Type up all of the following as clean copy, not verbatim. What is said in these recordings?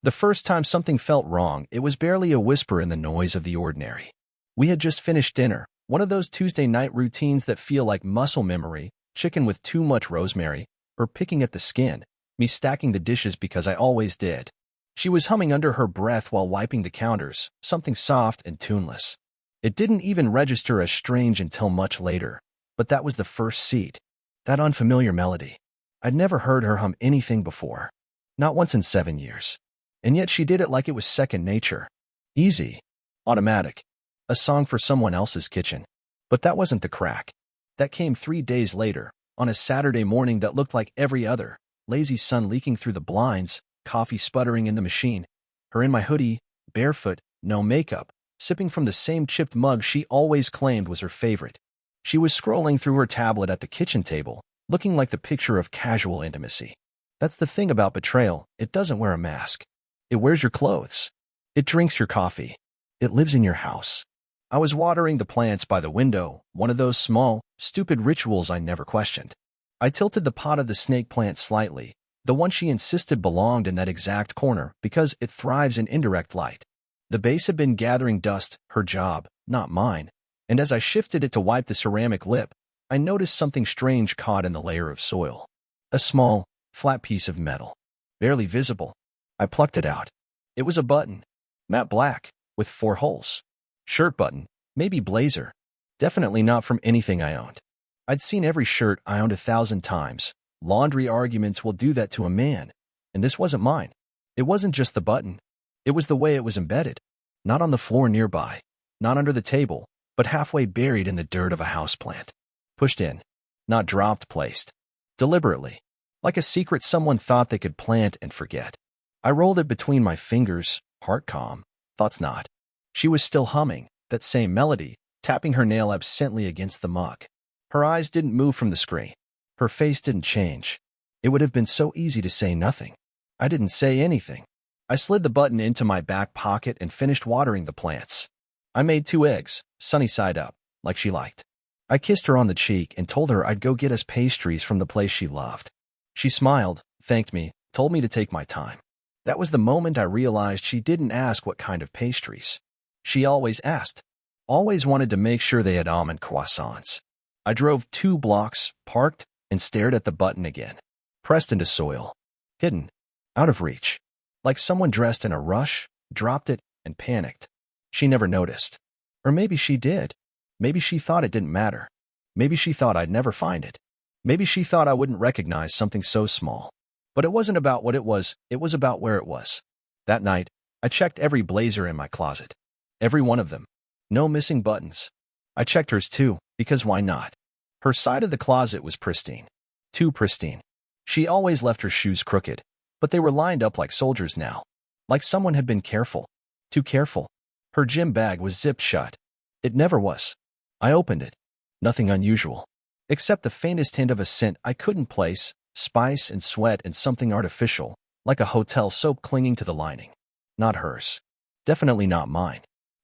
The first time something felt wrong, it was barely a whisper in the noise of the ordinary. We had just finished dinner, one of those Tuesday night routines that feel like muscle memory, chicken with too much rosemary, or picking at the skin, me stacking the dishes because I always did. She was humming under her breath while wiping the counters, something soft and tuneless. It didn't even register as strange until much later, but that was the first seed. That unfamiliar melody. I'd never heard her hum anything before. Not once in 7 years. And yet she did it like it was second nature. Easy. Automatic. A song for someone else's kitchen. But that wasn't the crack. That came 3 days later, on a Saturday morning that looked like every other, lazy sun leaking through the blinds, coffee sputtering in the machine, her in my hoodie, barefoot, no makeup, sipping from the same chipped mug she always claimed was her favorite. She was scrolling through her tablet at the kitchen table, looking like the picture of casual intimacy. That's the thing about betrayal, it doesn't wear a mask. It wears your clothes. It drinks your coffee. It lives in your house. I was watering the plants by the window, one of those small, stupid rituals I never questioned. I tilted the pot of the snake plant slightly, the one she insisted belonged in that exact corner because it thrives in indirect light. The base had been gathering dust, her job, not mine, and as I shifted it to wipe the ceramic lip, I noticed something strange caught in the layer of soil. A small, flat piece of metal. Barely visible. I plucked it out. It was a button. Matte black, with 4 holes. Shirt button, maybe blazer. Definitely not from anything I owned. I'd seen every shirt I owned 1,000 times. Laundry arguments will do that to a man. And this wasn't mine. It wasn't just the button. It was the way it was embedded. Not on the floor nearby. Not under the table, but halfway buried in the dirt of a houseplant. Pushed in. Not dropped, placed. Deliberately. Like a secret someone thought they could plant and forget. I rolled it between my fingers, heart calm, thoughts not. She was still humming, that same melody, tapping her nail absently against the mug. Her eyes didn't move from the screen. Her face didn't change. It would have been so easy to say nothing. I didn't say anything. I slid the button into my back pocket and finished watering the plants. I made 2 eggs, sunny side up, like she liked. I kissed her on the cheek and told her I'd go get us pastries from the place she loved. She smiled, thanked me, told me to take my time. That was the moment I realized she didn't ask what kind of pastries. She always asked. Always wanted to make sure they had almond croissants. I drove 2 blocks, parked, and stared at the button again. Pressed into soil. Hidden. Out of reach. Like someone dressed in a rush, dropped it, and panicked. She never noticed. Or maybe she did. Maybe she thought it didn't matter. Maybe she thought I'd never find it. Maybe she thought I wouldn't recognize something so small. But it wasn't about what it was about where it was. That night, I checked every blazer in my closet. Every one of them. No missing buttons. I checked hers too, because why not? Her side of the closet was pristine. Too pristine. She always left her shoes crooked, but they were lined up like soldiers now. Like someone had been careful. Too careful. Her gym bag was zipped shut. It never was. I opened it. Nothing unusual. Except the faintest hint of a scent I couldn't place, spice and sweat and something artificial, like a hotel soap clinging to the lining. Not hers. Definitely not mine.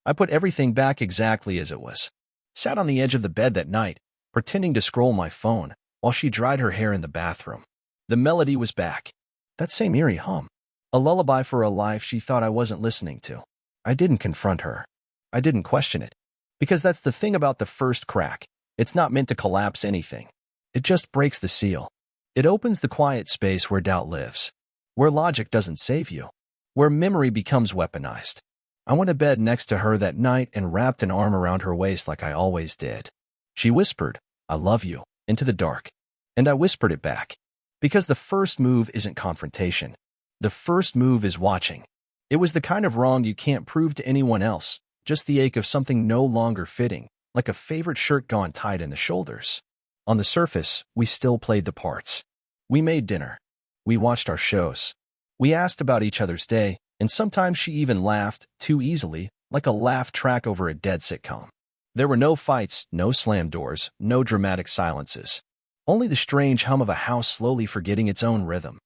I put everything back exactly as it was. Sat on the edge of the bed that night, pretending to scroll my phone, while she dried her hair in the bathroom. The melody was back. That same eerie hum. A lullaby for a life she thought I wasn't listening to. I didn't confront her. I didn't question it. Because that's the thing about the first crack. It's not meant to collapse anything. It just breaks the seal. It opens the quiet space where doubt lives. Where logic doesn't save you. Where memory becomes weaponized. I went to bed next to her that night and wrapped an arm around her waist like I always did. She whispered, "I love you," into the dark. And I whispered it back. Because the first move isn't confrontation. The first move is watching. It was the kind of wrong you can't prove to anyone else, just the ache of something no longer fitting, like a favorite shirt gone tight in the shoulders. On the surface, we still played the parts. We made dinner. We watched our shows. We asked about each other's day, and sometimes she even laughed, too easily, like a laugh track over a dead sitcom. There were no fights, no slam doors, no dramatic silences. Only the strange hum of a house slowly forgetting its own rhythm.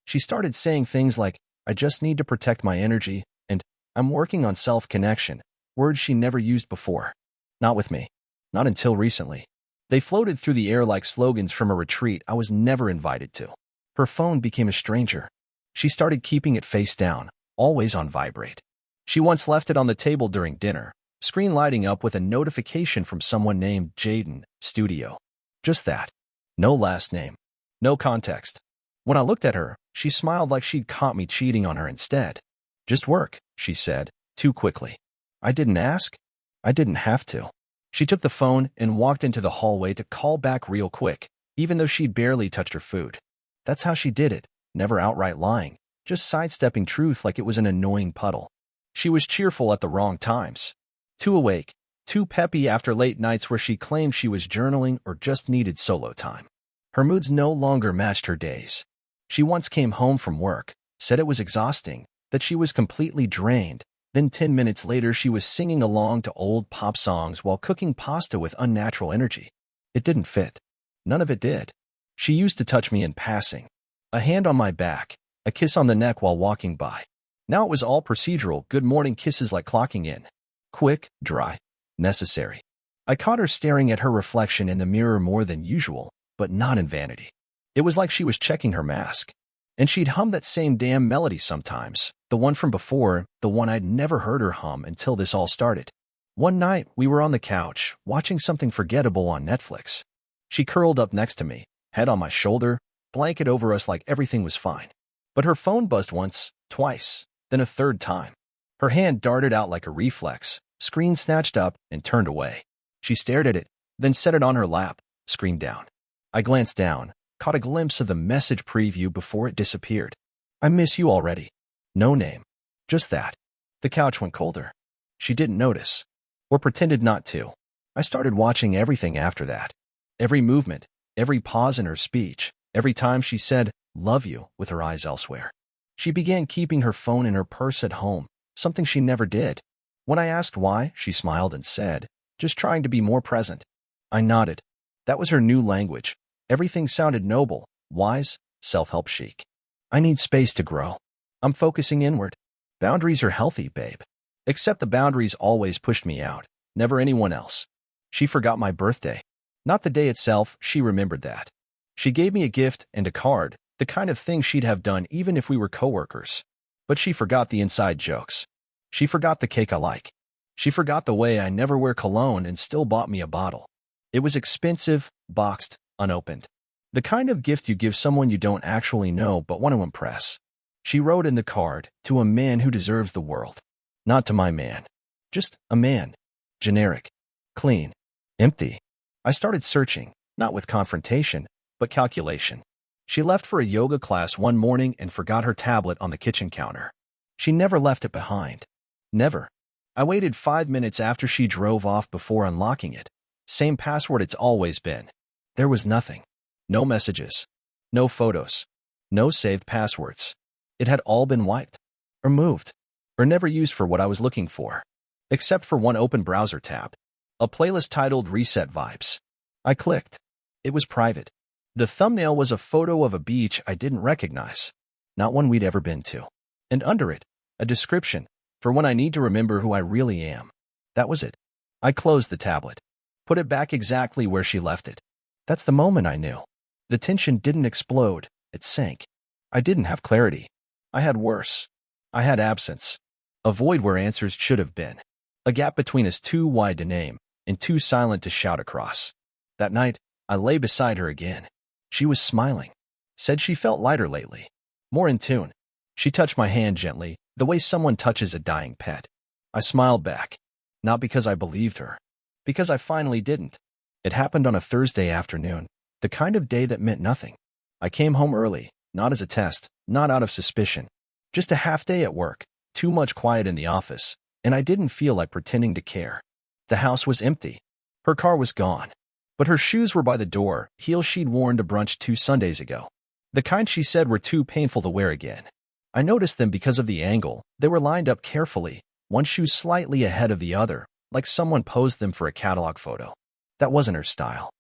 She started saying things like, "I just need to protect my energy," and "I'm working on self-connection," words she never used before. Not with me. Not until recently. They floated through the air like slogans from a retreat I was never invited to. Her phone became a stranger. She started keeping it face down, always on vibrate. She once left it on the table during dinner, screen lighting up with a notification from someone named Jaden Studio. Just that. No last name. No context. When I looked at her, she smiled like she'd caught me cheating on her instead. Just work, she said, too quickly. I didn't ask. I didn't have to. She took the phone and walked into the hallway to call back real quick, even though she'd barely touched her food. That's how she did it, never outright lying, just sidestepping truth like it was an annoying puddle. She was cheerful at the wrong times. Too awake, too peppy after late nights where she claimed she was journaling or just needed solo time. Her moods no longer matched her days. She once came home from work, said it was exhausting, that she was completely drained. Then 10 minutes later, she was singing along to old pop songs while cooking pasta with unnatural energy. It didn't fit. None of it did. She used to touch me in passing. A hand on my back, a kiss on the neck while walking by. Now it was all procedural, good morning kisses like clocking in. Quick, dry, necessary. I caught her staring at her reflection in the mirror more than usual, but not in vanity. It was like she was checking her mask. And she'd hum that same damn melody sometimes, the one from before, the one I'd never heard her hum until this all started. One night, we were on the couch, watching something forgettable on Netflix. She curled up next to me, head on my shoulder, blanket over us like everything was fine. But her phone buzzed once, twice, then a third time. Her hand darted out like a reflex, screen snatched up and turned away. She stared at it, then set it on her lap, screen down. I glanced down, caught a glimpse of the message preview before it disappeared. I miss you already. No name. Just that. The couch went colder. She didn't notice. Or pretended not to. I started watching everything after that. Every movement, every pause in her speech, every time she said, "Love you," with her eyes elsewhere. She began keeping her phone in her purse at home, something she never did. When I asked why, she smiled and said, "Just trying to be more present." I nodded. That was her new language. Everything sounded noble, wise, self-help chic. I need space to grow. I'm focusing inward. Boundaries are healthy, babe. Except the boundaries always pushed me out, never anyone else. She forgot my birthday. Not the day itself, she remembered that. She gave me a gift and a card, the kind of thing she'd have done even if we were coworkers. But she forgot the inside jokes. She forgot the cake I like. She forgot the way I never wear cologne and still bought me a bottle. It was expensive, boxed, unopened. The kind of gift you give someone you don't actually know but want to impress. She wrote in the card, "To a man who deserves the world." Not to my man. Just a man. Generic. Clean. Empty. I started searching, not with confrontation, but calculation. She left for a yoga class one morning and forgot her tablet on the kitchen counter. She never left it behind. Never. I waited 5 minutes after she drove off before unlocking it. Same password it's always been. There was nothing. No messages. No photos. No saved passwords. It had all been wiped. Or moved. Or never used for what I was looking for. Except for one open browser tab. A playlist titled Reset Vibes. I clicked. It was private. The thumbnail was a photo of a beach I didn't recognize. Not one we'd ever been to. And under it, a description, for when I need to remember who I really am. That was it. I closed the tablet. Put it back exactly where she left it. That's the moment I knew. The tension didn't explode, it sank. I didn't have clarity. I had worse. I had absence. A void where answers should have been. A gap between us too wide to name, and too silent to shout across. That night, I lay beside her again. She was smiling. Said she felt lighter lately. More in tune. She touched my hand gently, the way someone touches a dying pet. I smiled back. Not because I believed her. Because I finally didn't. It happened on a Thursday afternoon, the kind of day that meant nothing. I came home early, not as a test, not out of suspicion. Just a half day at work, too much quiet in the office, and I didn't feel like pretending to care. The house was empty. Her car was gone. But her shoes were by the door, heels she'd worn to brunch 2 Sundays ago. The kind she said were too painful to wear again. I noticed them because of the angle. They were lined up carefully, one shoe slightly ahead of the other, like someone posed them for a catalog photo. That wasn't her style.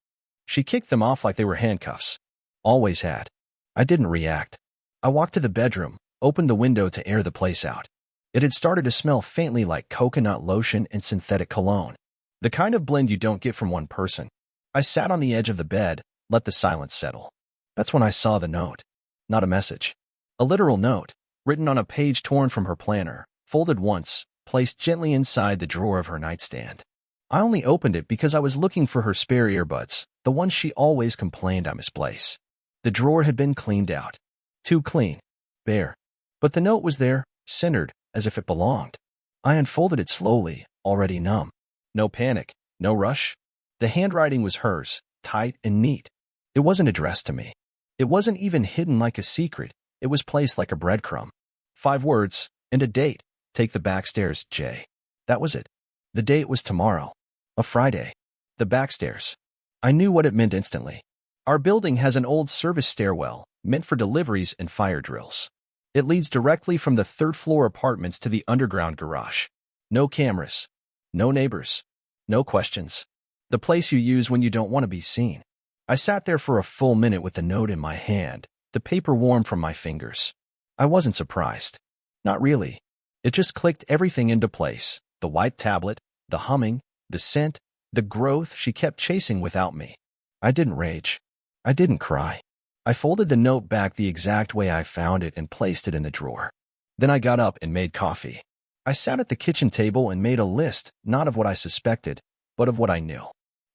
She kicked them off like they were handcuffs. Always had. I didn't react. I walked to the bedroom, opened the window to air the place out. It had started to smell faintly like coconut lotion and synthetic cologne. The kind of blend you don't get from one person. I sat on the edge of the bed, let the silence settle. That's when I saw the note. Not a message. A literal note. written on a page torn from her planner, folded once, placed gently inside the drawer of her nightstand. I only opened it because I was looking for her spare earbuds, the ones she always complained I misplaced. The drawer had been cleaned out. Too clean. Bare. But the note was there, centered, as if it belonged. I unfolded it slowly, already numb. No panic, no rush. The handwriting was hers, tight and neat. It wasn't addressed to me. It wasn't even hidden like a secret. It was placed like a breadcrumb. 5 words, and a date. Take the back stairs, Jay. That was it. The date was tomorrow. A Friday. The back stairs. I knew what it meant instantly. Our building has an old service stairwell, meant for deliveries and fire drills. It leads directly from the 3rd-floor apartments to the underground garage. No cameras. No neighbors. No questions. The place you use when you don't want to be seen. I sat there for a full minute with the note in my hand, the paper warm from my fingers. I wasn't surprised. Not really. It just clicked everything into place. The white tablet, the humming, the scent, the growth she kept chasing without me. I didn't rage. I didn't cry. I folded the note back the exact way I found it and placed it in the drawer. Then I got up and made coffee. I sat at the kitchen table and made a list, not of what I suspected, but of what I knew.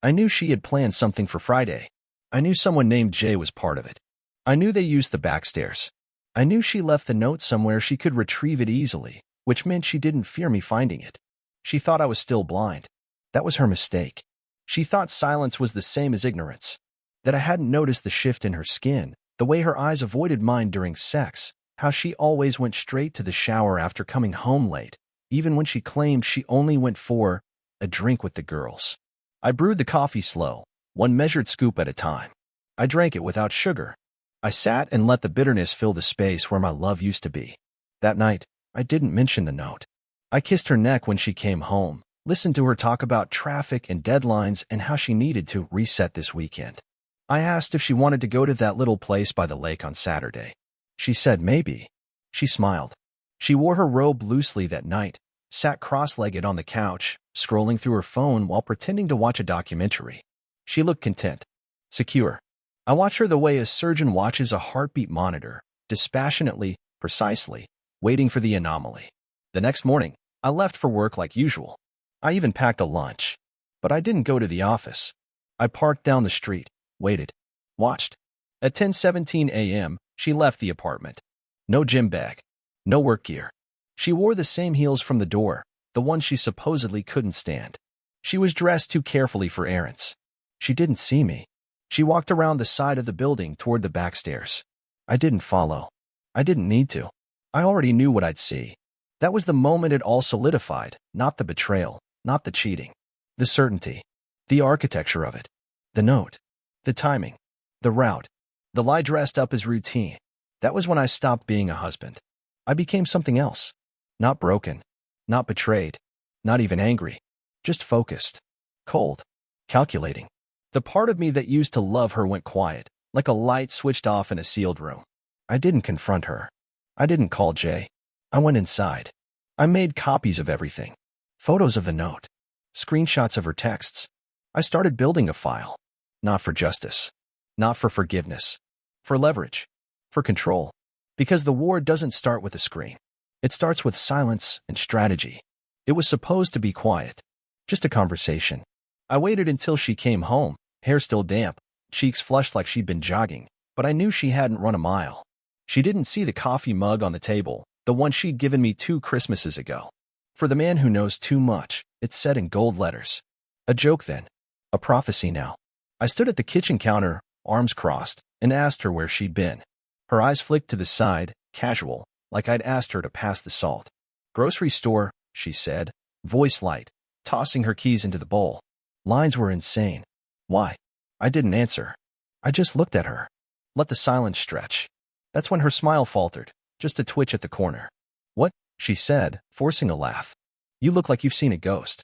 I knew she had planned something for Friday. I knew someone named Jay was part of it. I knew they used the back stairs. I knew she left the note somewhere she could retrieve it easily, which meant she didn't fear me finding it. She thought I was still blind. That was her mistake. She thought silence was the same as ignorance. That I hadn't noticed the shift in her skin, the way her eyes avoided mine during sex, how she always went straight to the shower after coming home late, even when she claimed she only went for a drink with the girls. I brewed the coffee slow, 1 measured scoop at a time. I drank it without sugar. I sat and let the bitterness fill the space where my love used to be. That night, I didn't mention the note. I kissed her neck when she came home, listened to her talk about traffic and deadlines and how she needed to reset this weekend. I asked if she wanted to go to that little place by the lake on Saturday. She said maybe. She smiled. She wore her robe loosely that night, sat cross-legged on the couch, scrolling through her phone while pretending to watch a documentary. She looked content. Secure. I watched her the way a surgeon watches a heartbeat monitor, dispassionately, precisely, waiting for the anomaly. The next morning, I left for work like usual. I even packed a lunch. But I didn't go to the office. I parked down the street, waited, watched. At 10:17 a.m., she left the apartment. No gym bag. No work gear. She wore the same heels from the door, the ones she supposedly couldn't stand. She was dressed too carefully for errands. She didn't see me. She walked around the side of the building toward the back stairs. I didn't follow. I didn't need to. I already knew what I'd see. That was the moment it all solidified, not the betrayal, not the cheating. The certainty. The architecture of it. The note. The timing. The route. The lie dressed up as routine. That was when I stopped being a husband. I became something else. Not broken. Not betrayed. Not even angry. Just focused. Cold. Calculating. The part of me that used to love her went quiet, like a light switched off in a sealed room. I didn't confront her. I didn't call Jay. I went inside. I made copies of everything. Photos of the note. Screenshots of her texts. I started building a file. Not for justice. Not for forgiveness. For leverage. For control. Because the war doesn't start with a screen. It starts with silence and strategy. It was supposed to be quiet. Just a conversation. I waited until she came home, hair still damp, cheeks flushed like she'd been jogging, but I knew she hadn't run a mile. She didn't see the coffee mug on the table, the one she'd given me 2 Christmases ago. For the man who knows too much, it said in gold letters. A joke then. A prophecy now. I stood at the kitchen counter, arms crossed, and asked her where she'd been. Her eyes flicked to the side, casual, like I'd asked her to pass the salt. Grocery store, she said, voice light, tossing her keys into the bowl. Lines were insane. Why? I didn't answer. I just looked at her. Let the silence stretch. That's when her smile faltered, just a twitch at the corner. What? She said, forcing a laugh. You look like you've seen a ghost.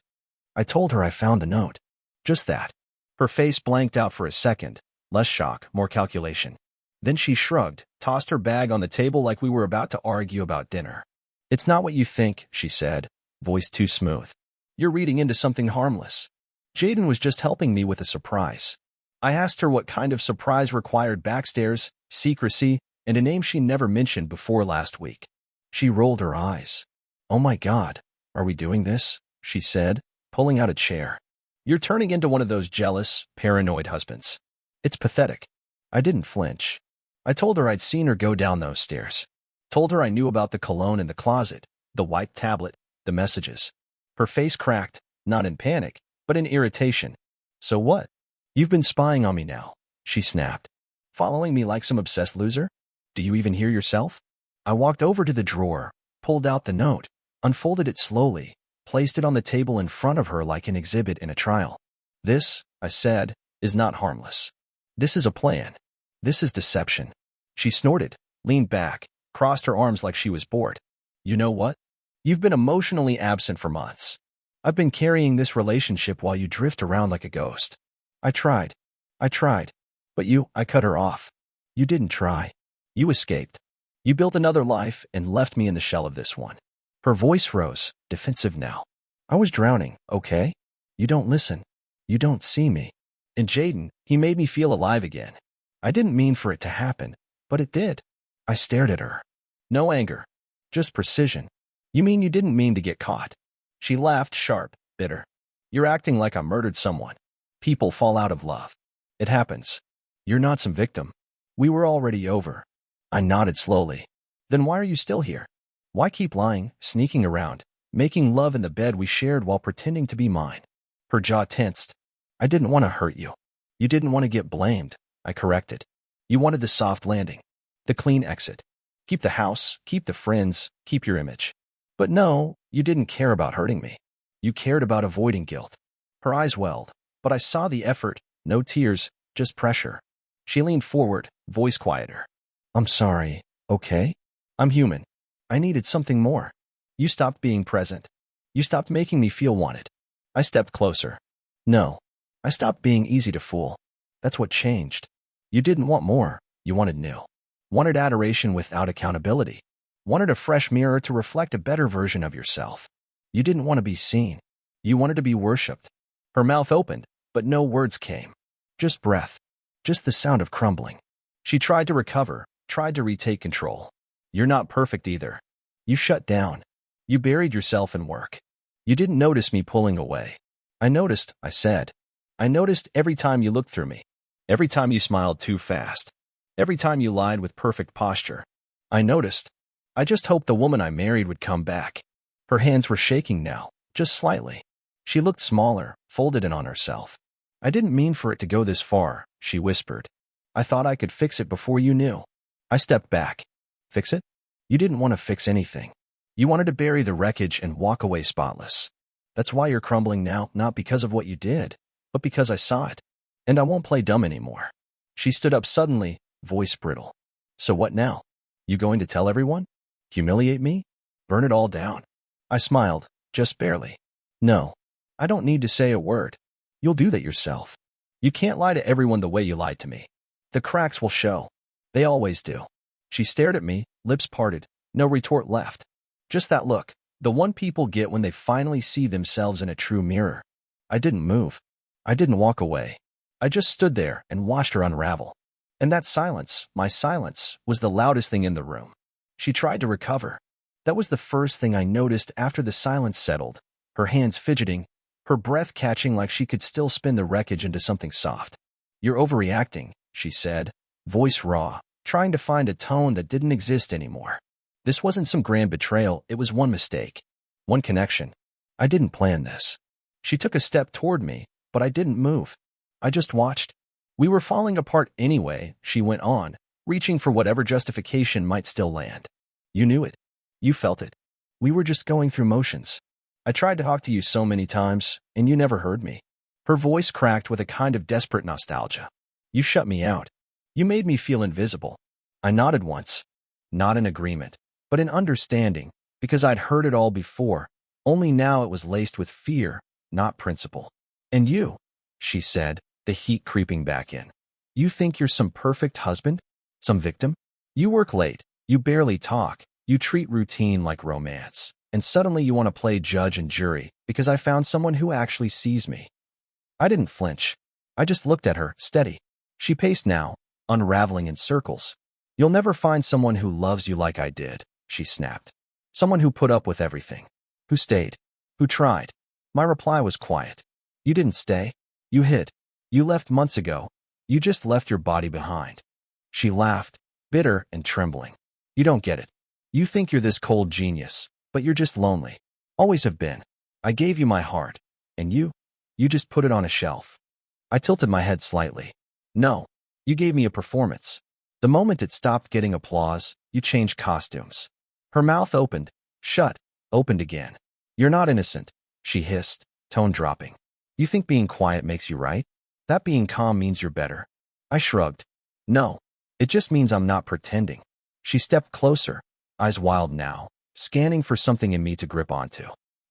I told her I found the note. Just that. Her face blanked out for a second, less shock, more calculation. Then she shrugged, tossed her bag on the table like we were about to argue about dinner. It's not what you think, she said, voice too smooth. You're reading into something harmless. Jaden was just helping me with a surprise. I asked her what kind of surprise required backstairs, secrecy, and a name she never mentioned before last week. She rolled her eyes. Oh my God, are we doing this? She said, pulling out a chair. You're turning into one of those jealous, paranoid husbands. It's pathetic. I didn't flinch. I told her I'd seen her go down those stairs. Told her I knew about the cologne in the closet, the white tablet, the messages. Her face cracked, not in panic, but in irritation. So what? You've been spying on me now, she snapped. Following me like some obsessed loser? Do you even hear yourself? I walked over to the drawer, pulled out the note, unfolded it slowly, placed it on the table in front of her like an exhibit in a trial. This, I said, is not harmless. This is a plan. This is deception. She snorted, leaned back, crossed her arms like she was bored. You know what? You've been emotionally absent for months. I've been carrying this relationship while you drift around like a ghost. I tried. But I cut her off. You didn't try. You escaped. You built another life and left me in the shell of this one. Her voice rose, defensive now. I was drowning, okay? You don't listen. You don't see me. And Jaden, he made me feel alive again. I didn't mean for it to happen, but it did. I stared at her. No anger. Just precision. You mean you didn't mean to get caught? She laughed sharp, bitter. You're acting like I murdered someone. People fall out of love. It happens. You're not some victim. We were already over. I nodded slowly. Then why are you still here? Why keep lying, sneaking around, making love in the bed we shared while pretending to be mine? Her jaw tensed. I didn't want to hurt you. You didn't want to get blamed, I corrected. You wanted the soft landing, the clean exit. Keep the house, keep the friends, keep your image. But no, you didn't care about hurting me. You cared about avoiding guilt. Her eyes welled, but I saw the effort, no tears, just pressure. She leaned forward, voice quieter. I'm sorry, okay? I'm human. I needed something more. You stopped being present. You stopped making me feel wanted. I stepped closer. No, I stopped being easy to fool. That's what changed. You didn't want more. You wanted new. Wanted adoration without accountability. Wanted a fresh mirror to reflect a better version of yourself. You didn't want to be seen. You wanted to be worshipped. Her mouth opened, but no words came. Just breath. Just the sound of crumbling. She tried to recover, tried to retake control. You're not perfect either. You shut down. You buried yourself in work. You didn't notice me pulling away. I noticed, I said. I noticed every time you looked through me. Every time you smiled too fast. Every time you lied with perfect posture. I noticed. I just hoped the woman I married would come back. Her hands were shaking now, just slightly. She looked smaller, folded in on herself. I didn't mean for it to go this far, she whispered. I thought I could fix it before you knew. I stepped back. Fix it? You didn't want to fix anything. You wanted to bury the wreckage and walk away spotless. That's why you're crumbling now, not because of what you did, but because I saw it. And I won't play dumb anymore. She stood up suddenly, voice brittle. So what now? You going to tell everyone? Humiliate me? Burn it all down? I smiled, just barely. No, I don't need to say a word. You'll do that yourself. You can't lie to everyone the way you lied to me. The cracks will show. They always do. She stared at me, lips parted, no retort left. Just that look, the one people get when they finally see themselves in a true mirror. I didn't move. I didn't walk away. I just stood there and watched her unravel. And that silence, my silence, was the loudest thing in the room. She tried to recover. That was the first thing I noticed after the silence settled, her hands fidgeting, her breath catching like she could still spin the wreckage into something soft. You're overreacting, she said, voice raw, trying to find a tone that didn't exist anymore. This wasn't some grand betrayal, it was one mistake. One connection. I didn't plan this. She took a step toward me, but I didn't move. I just watched. We were falling apart anyway, she went on, reaching for whatever justification might still land. You knew it. You felt it. We were just going through motions. I tried to talk to you so many times, and you never heard me. Her voice cracked with a kind of desperate nostalgia. You shut me out. You made me feel invisible. I nodded once. Not in agreement, but in understanding, because I'd heard it all before, only now it was laced with fear, not principle. And you, she said, the heat creeping back in. You think you're some perfect husband? Some victim? You work late, you barely talk, you treat routine like romance, and suddenly you want to play judge and jury because I found someone who actually sees me. I didn't flinch. I just looked at her, steady. She paced now, unraveling in circles. You'll never find someone who loves you like I did, she snapped. Someone who put up with everything. Who stayed. Who tried. My reply was quiet. You didn't stay. You hid. You left months ago. You just left your body behind. She laughed, bitter and trembling. You don't get it. You think you're this cold genius, but you're just lonely. Always have been. I gave you my heart. And you just put it on a shelf. I tilted my head slightly. No, you gave me a performance. The moment it stopped getting applause, you changed costumes. Her mouth opened, shut, opened again. You're not innocent, she hissed, tone dropping. You think being quiet makes you right? That being calm means you're better. I shrugged. No, it just means I'm not pretending. She stepped closer, eyes wild now, scanning for something in me to grip onto.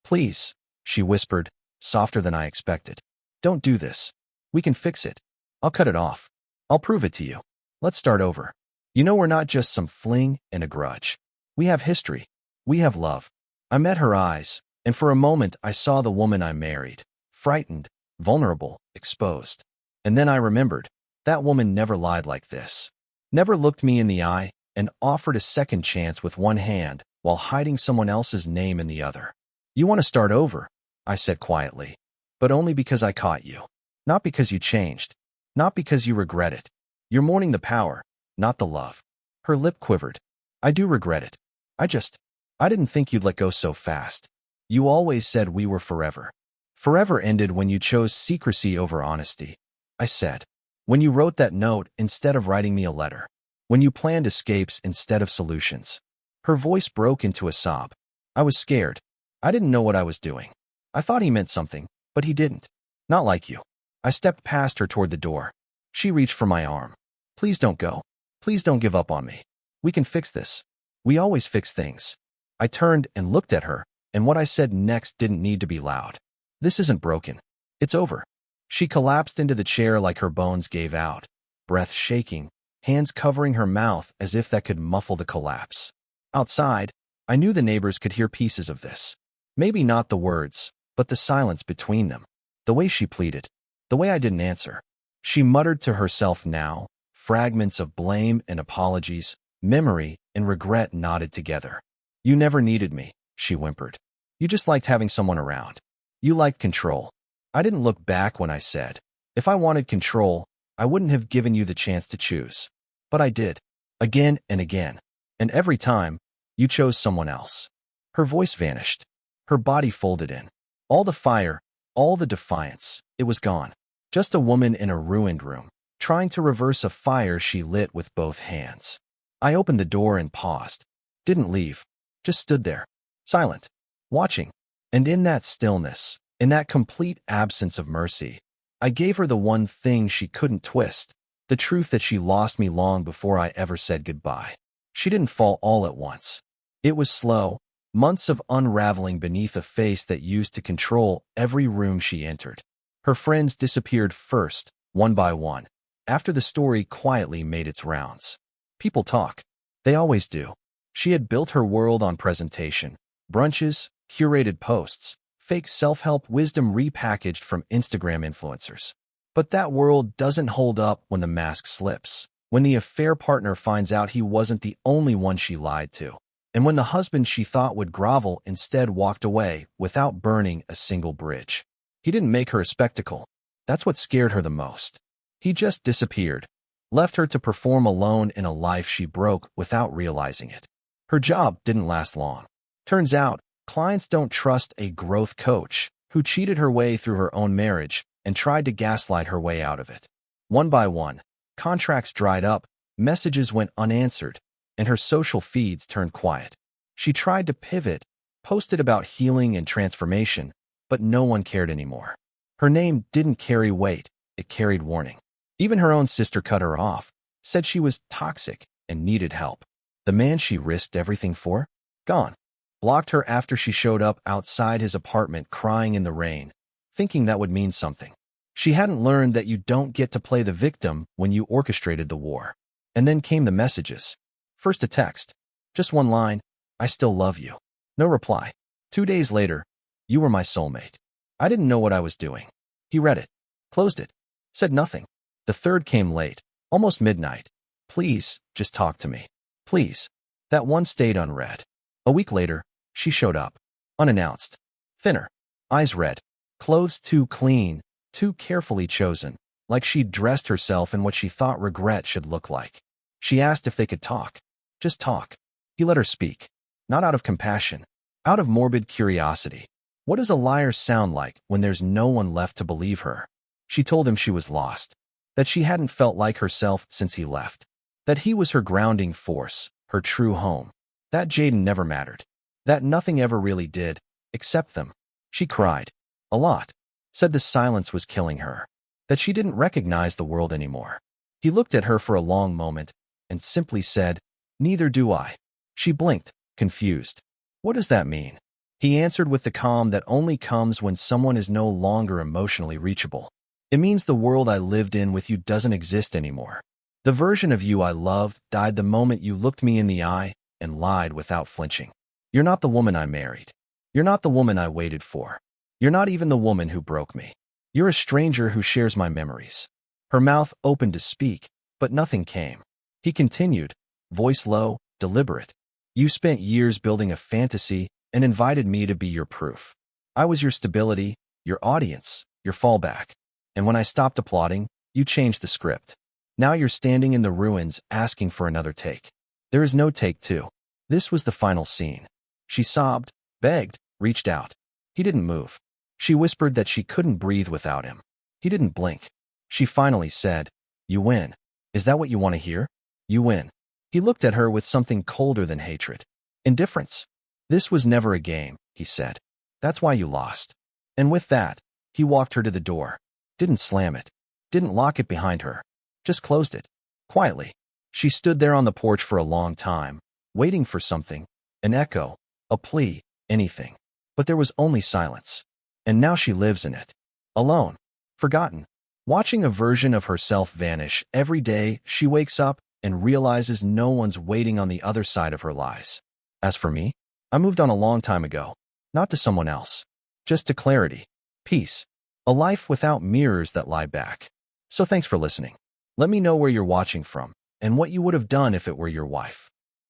Please, she whispered, softer than I expected. Don't do this. We can fix it. I'll cut it off. I'll prove it to you. Let's start over. You know we're not just some fling and a grudge. We have history. We have love. I met her eyes, and for a moment I saw the woman I married. Frightened, vulnerable, exposed. And then I remembered, that woman never lied like this. Never looked me in the eye and offered a second chance with one hand while hiding someone else's name in the other. You want to start over, I said quietly, but only because I caught you. Not because you changed. Not because you regret it. You're mourning the power, not the love. Her lip quivered. I do regret it. I didn't think you'd let go so fast. You always said we were forever. Forever ended when you chose secrecy over honesty. I said. When you wrote that note instead of writing me a letter. When you planned escapes instead of solutions. Her voice broke into a sob. I was scared. I didn't know what I was doing. I thought he meant something, but he didn't. Not like you. I stepped past her toward the door. She reached for my arm. Please don't go. Please don't give up on me. We can fix this. We always fix things. I turned and looked at her, and what I said next didn't need to be loud. This isn't broken. It's over. She collapsed into the chair like her bones gave out, breath shaking, hands covering her mouth as if that could muffle the collapse. Outside, I knew the neighbors could hear pieces of this. Maybe not the words, but the silence between them. The way she pleaded. The way I didn't answer. She muttered to herself now, fragments of blame and apologies, memory and regret knotted together. You never needed me, she whimpered. You just liked having someone around. You liked control. I didn't look back when I said, if I wanted control, I wouldn't have given you the chance to choose. But I did. Again and again. And every time, you chose someone else. Her voice vanished. Her body folded in. All the fire, all the defiance, it was gone. Just a woman in a ruined room, trying to reverse a fire she lit with both hands. I opened the door and paused. Didn't leave. Just stood there. Silent. Watching. And in that stillness, in that complete absence of mercy, I gave her the one thing she couldn't twist, the truth that she lost me long before I ever said goodbye. She didn't fall all at once. It was slow, months of unraveling beneath a face that used to control every room she entered. Her friends disappeared first, one by one, after the story quietly made its rounds. People talk. They always do. She had built her world on presentation, brunches, curated posts, fake self-help wisdom repackaged from Instagram influencers. But that world doesn't hold up when the mask slips, when the affair partner finds out he wasn't the only one she lied to, and when the husband she thought would grovel instead walked away without burning a single bridge. He didn't make her a spectacle. That's what scared her the most. He just disappeared, left her to perform alone in a life she broke without realizing it. Her job didn't last long. Turns out, clients don't trust a growth coach who cheated her way through her own marriage and tried to gaslight her way out of it. One by one, contracts dried up, messages went unanswered, and her social feeds turned quiet. She tried to pivot, posted about healing and transformation, but no one cared anymore. Her name didn't carry weight, it carried warning. Even her own sister cut her off, said she was toxic and needed help. The man she risked everything for? Gone. Blocked her after she showed up outside his apartment crying in the rain, thinking that would mean something. She hadn't learned that you don't get to play the victim when you orchestrated the war. And then came the messages. First a text. Just one line. I still love you. No reply. 2 days later. You were my soulmate. I didn't know what I was doing. He read it. Closed it. Said nothing. The third came late. Almost midnight. Please, just talk to me. Please. That one stayed unread. A week later, She showed up, unannounced, thinner, eyes red, clothes too clean, too carefully chosen, like she'd dressed herself in what she thought regret should look like. She asked if they could talk. Just talk. He let her speak. Not out of compassion, out of morbid curiosity. What does a liar sound like when there's no one left to believe her? She told him she was lost, that she hadn't felt like herself since he left, that he was her grounding force, her true home, that Jaden never mattered, that nothing ever really did, except them. She cried. A lot. Said the silence was killing her, that she didn't recognize the world anymore. He looked at her for a long moment and simply said, "Neither do I." She blinked, confused. What does that mean? He answered with the calm that only comes when someone is no longer emotionally reachable. It means the world I lived in with you doesn't exist anymore. The version of you I loved died the moment you looked me in the eye and lied without flinching. You're not the woman I married. You're not the woman I waited for. You're not even the woman who broke me. You're a stranger who shares my memories. Her mouth opened to speak, but nothing came. He continued, voice low, deliberate. You spent years building a fantasy and invited me to be your proof. I was your stability, your audience, your fallback. And when I stopped applauding, you changed the script. Now you're standing in the ruins asking for another take. There is no take two. This was the final scene. She sobbed, begged, reached out. He didn't move. She whispered that she couldn't breathe without him. He didn't blink. She finally said, "You win. Is that what you want to hear? You win." He looked at her with something colder than hatred. Indifference. "This was never a game," he said. "That's why you lost." And with that, he walked her to the door. Didn't slam it. Didn't lock it behind her. Just closed it. Quietly. She stood there on the porch for a long time, waiting for something. An echo. A plea. Anything. But there was only silence. And now she lives in it. Alone. Forgotten. Watching a version of herself vanish every day she wakes up and realizes no one's waiting on the other side of her lies. As for me, I moved on a long time ago. Not to someone else. Just to clarity. Peace. A life without mirrors that lie back. So thanks for listening. Let me know where you're watching from and what you would have done if it were your wife.